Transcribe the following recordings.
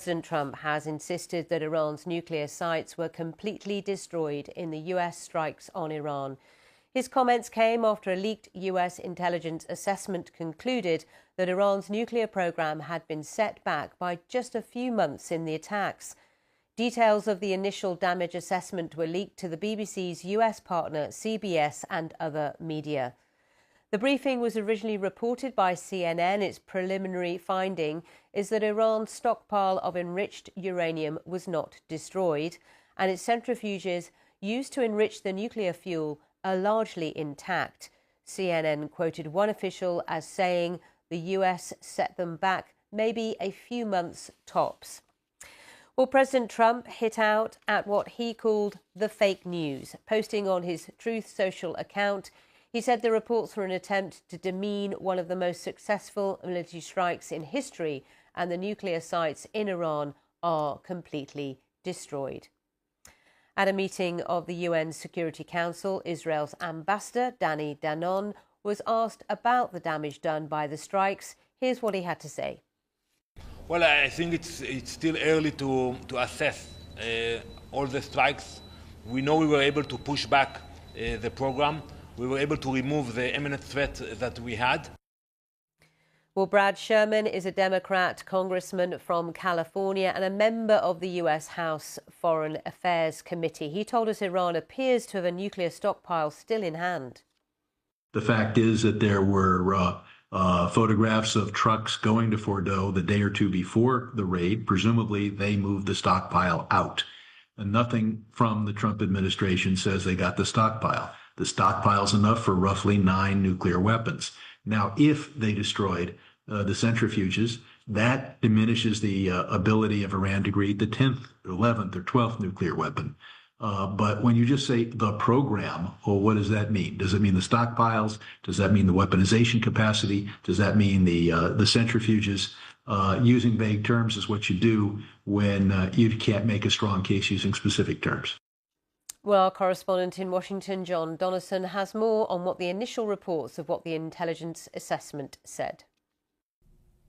President Trump has insisted that Iran's nuclear sites were completely destroyed in the US strikes on Iran. His comments came after a leaked US intelligence assessment concluded that Iran's nuclear program had been set back by just a few months in the attacks. Details of the initial damage assessment were leaked to the BBC's US partner CBS and other media. The briefing was originally reported by CNN. Its preliminary finding is that Iran's stockpile of enriched uranium was not destroyed, and its centrifuges used to enrich the nuclear fuel are largely intact. CNN quoted one official as saying the US set them back maybe a few months tops. Well, President Trump hit out at what he called the fake news, posting on his Truth Social account. He said the reports were an attempt to demean one of the most successful military strikes in history, and the nuclear sites in Iran are completely destroyed. At a meeting of the UN Security Council, Israel's ambassador, Danny Danon, was asked about the damage done by the strikes. Here's what he had to say. Well, I think it's still early to assess all the strikes. We know we were able to push back the program. We were able to remove the imminent threat that we had. Well, Brad Sherman is a Democrat congressman from California and a member of the US House Foreign Affairs Committee. He told us Iran appears to have a nuclear stockpile still in hand. The fact is that there were photographs of trucks going to Fordo the day or two before the raid. Presumably, they moved the stockpile out. And nothing from the Trump administration says they got the stockpile. The stockpile's enough for roughly 9 nuclear weapons. Now, if they destroyed the centrifuges, that diminishes the ability of Iran to create the 10th, 11th, or 12th nuclear weapon. But when you just say the program, well, what does that mean? Does it mean the stockpiles? Does that mean the weaponization capacity? Does that mean the centrifuges? Using vague terms is what you do when you can't make a strong case using specific terms. Well, our correspondent in Washington, John Donison, has more on what the initial reports of what the intelligence assessment said.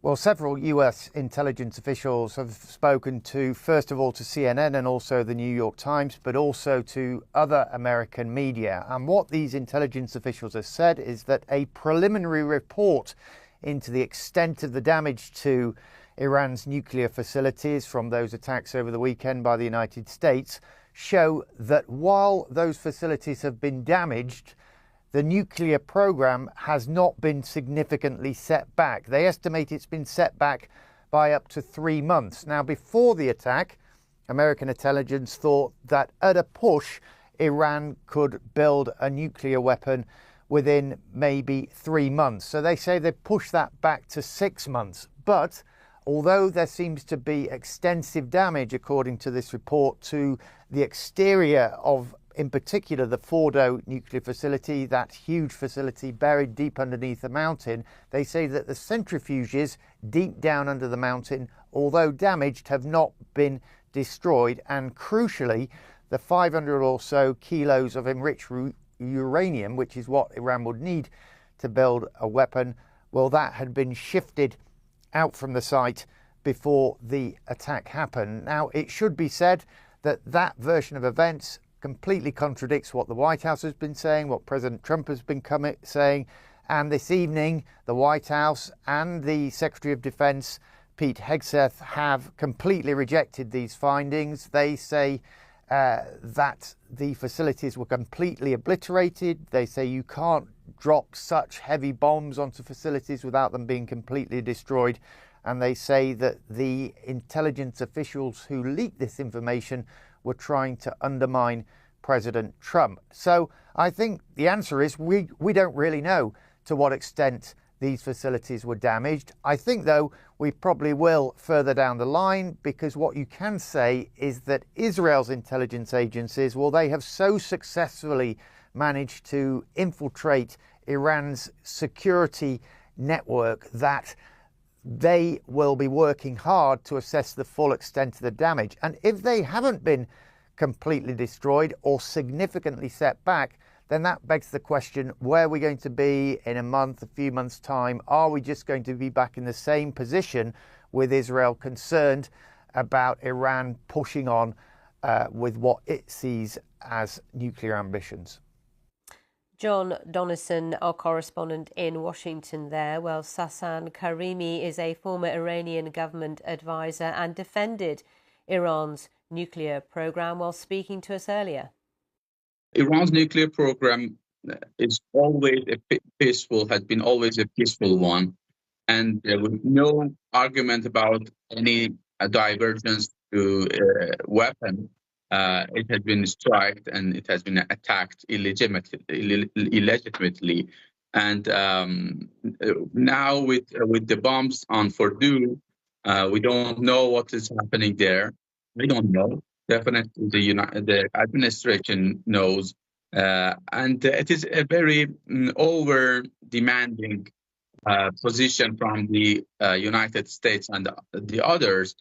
Well, several US intelligence officials have spoken to, first of all, to CNN and also the New York Times, but also to other American media. And what these intelligence officials have said is that a preliminary report into the extent of the damage to Iran's nuclear facilities from those attacks over the weekend by the United States show that while those facilities have been damaged, the nuclear program has not been significantly set back. They estimate it's been set back by up to 3 months. Now, before the attack, American intelligence thought that at a push, Iran could build a nuclear weapon within maybe 3 months. So they say they pushed that back to 6 months. But although there seems to be extensive damage, according to this report, to the exterior of, in particular, the Fordo nuclear facility, that huge facility buried deep underneath the mountain, they say that the centrifuges deep down under the mountain, although damaged, have not been destroyed. And crucially, the 500 or so kilos of enriched uranium, which is what Iran would need to build a weapon, well, that had been shifted out from the site before the attack happened. Now, it should be said that that version of events completely contradicts what the White House has been saying, what President Trump has been saying. And this evening, the White House and the Secretary of Defence, Pete Hegseth, have completely rejected these findings. They say that the facilities were completely obliterated. They say you can't drop such heavy bombs onto facilities without them being completely destroyed. And they say that the intelligence officials who leaked this information were trying to undermine President Trump. So I think the answer is we don't really know to what extent these facilities were damaged. I think, though, we probably will further down the line, because what you can say is that Israel's intelligence agencies, well, they have so successfully managed to infiltrate Iran's security network that they will be working hard to assess the full extent of the damage. And if they haven't been completely destroyed or significantly set back, then that begs the question, where are we going to be in a month, a few months' time? Are we just going to be back in the same position with Israel concerned about Iran pushing on with what it sees as nuclear ambitions. John Donison, our correspondent in Washington there. Well, Sassan Karimi is a former Iranian government advisor and defended Iran's nuclear program while speaking to us earlier. Iran's nuclear program is always has been always a peaceful one. And there was no argument about any divergence to weapon. It has been striked and it has been attacked illegitimately. And now with the bombs on Fordow, we don't know what is happening there. We don't know. Definitely, the administration knows, and it is a very over-demanding position from the United States and the others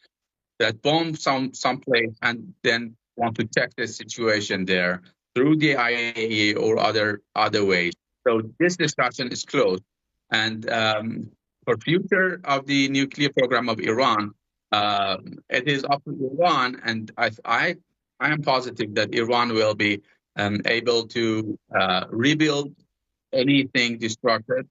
that bomb someplace and then want to check the situation there through the IAEA or other ways. So this discussion is closed, and for future of the nuclear program of Iran, it is up to Iran, and I am positive that Iran will be able to rebuild anything destructed.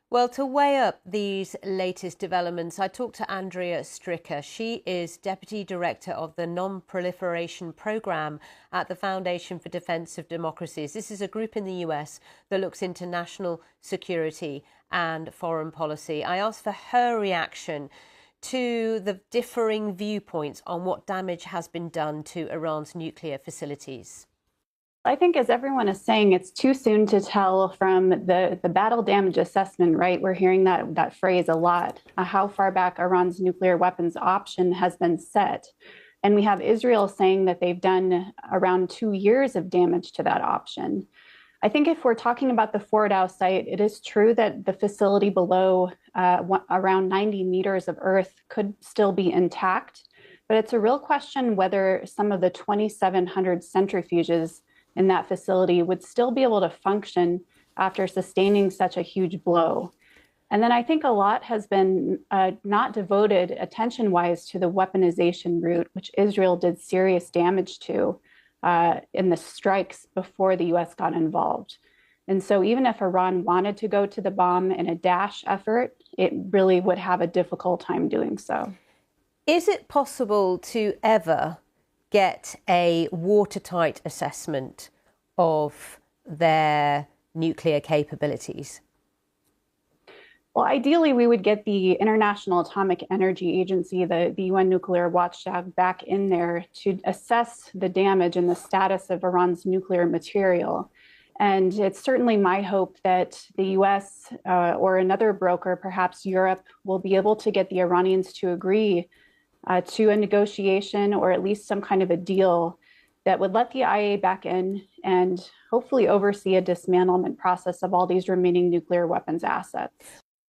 Well, to weigh up these latest developments, I talked to Andrea Stricker. She is Deputy Director of the Non-Proliferation Programme at the Foundation for Defence of Democracies. This is a group in the US that looks into national security and foreign policy. I asked for her reaction to the differing viewpoints on what damage has been done to Iran's nuclear facilities. I think, as everyone is saying, it's too soon to tell from the battle damage assessment, right? We're hearing that phrase a lot, how far back Iran's nuclear weapons option has been set. And we have Israel saying that they've done around 2 years of damage to that option. I think if we're talking about the Fordow site, it is true that the facility below around 90 meters of earth could still be intact, but it's a real question whether some of the 2,700 centrifuges in that facility would still be able to function after sustaining such a huge blow. And then I think a lot has been not devoted attention-wise to the weaponization route, which Israel did serious damage to in the strikes before the US got involved. And so even if Iran wanted to go to the bomb in a dash effort, it really would have a difficult time doing so. Is it possible to ever get a watertight assessment of their nuclear capabilities? Well, ideally, we would get the International Atomic Energy Agency, the UN nuclear watchdog, back in there to assess the damage and the status of Iran's nuclear material. And it's certainly my hope that the US or another broker, perhaps Europe, will be able to get the Iranians to agree to a negotiation or at least some kind of a deal that would let the IAEA back in and hopefully oversee a dismantlement process of all these remaining nuclear weapons assets.